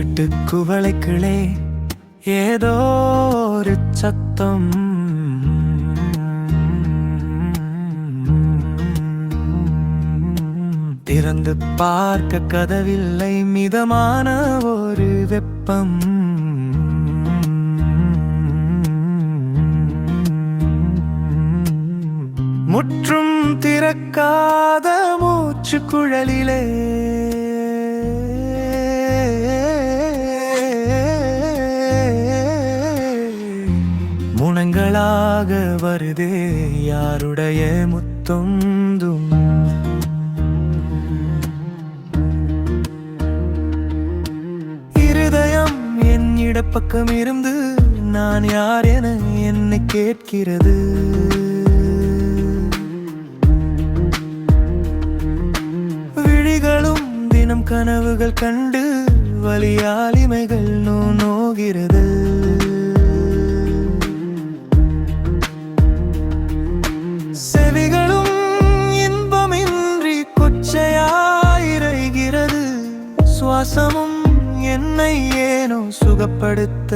இருட்டு குவளைக்குள்ளே ஏதோ ஒரு சத்தம். திறந்து பார்க்க கதவில்லை, மிதமான ஒரு வெப்பம். முற்றும் திறக்காத மூச்சு குழலிலே முனங்களாக வருதே யாருடைய முத்தொந்தும். இருதயம் என் இடப்பக்கம் இருந்து நான் யார் என என்னை கேட்கிறது. விழிகளும் தினம் கனவுகள் கண்டு வலியாலிமைகள் நோகிறது. செவிகளும் இன்பமின்றி கொச்சையாயிரைகிறது. சுவாசமும் என்னை ஏனோ சுகப்படுத்த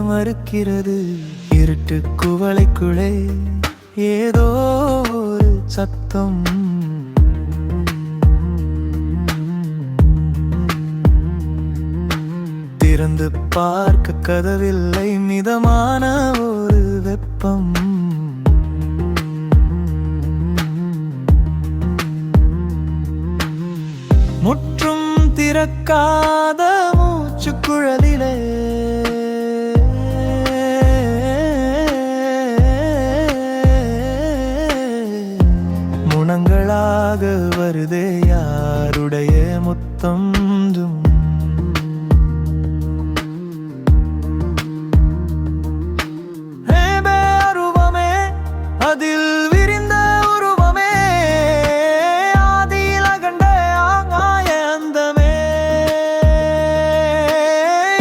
மறுக்கிறது. இருட்டு குவளைக்குள்ளே ஏதோ ஒரு சத்தம். திறந்து பார்க்க கதவில்லை, மிதமான ஒரு வெப்பம். முற்றும் திறக்காத மூச்சு குழலிலே முனங்களாக வருதே யாருடைய முத்தொந்தும். அதில் விரிந்த உருவமே ஆதியில் அகண்ட ஆங்காய அந்தமே.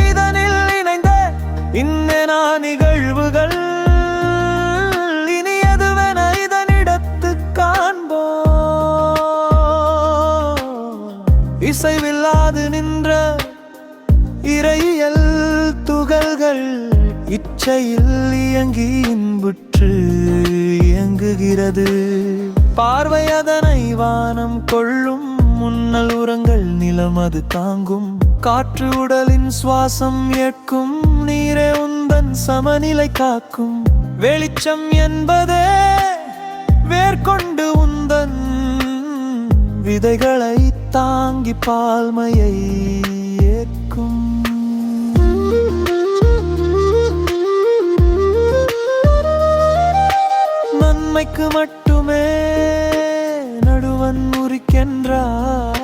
இதனில் இணைந்த இன்னெனா நிகழ்வுகள் இனி எதுவென இதனிடத்து காண்போ. இசைவில்லாது நின்ற இறையியல் துகள்கள் இச்சையில் இயங்கி இன்புற்று இயங்குகிறது. பார்வை அதனை வானம் கொள்ளும். முன்னல் உரங்கள் நிலம் அது தாங்கும். காற்று உடலின் சுவாசம் ஏற்கும். நீரே உந்தன் சமநிலை காக்கும். வெளிச்சம் என்பதே வேர்கொண்டு உந்தன் விதைகளை தாங்கி பால்மையை ஏற்கும். நன்மைக்கு மட்டுமே நடுவன் உரிக்கின்றார்.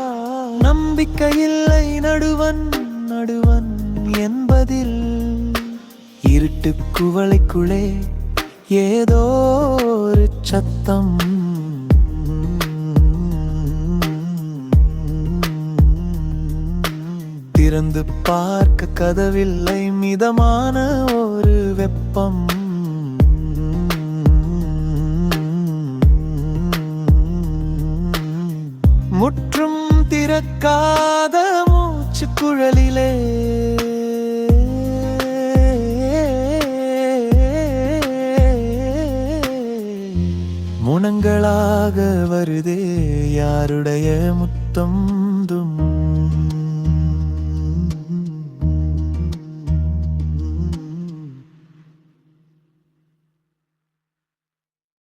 நம்பிக்கை இல்லை நடுவன் நடுவன் என்பதில். இருட்டு குவளைக்குள்ளே ஏதோ ஒரு சத்தம். திறந்து பார்க்க கதவில்லை, மிதமான ஒரு வெப்பம். முற்றும் திறக்காத மூச்சு குழலிலே முனங்களாக வருதே யாருடைய முத்தம்.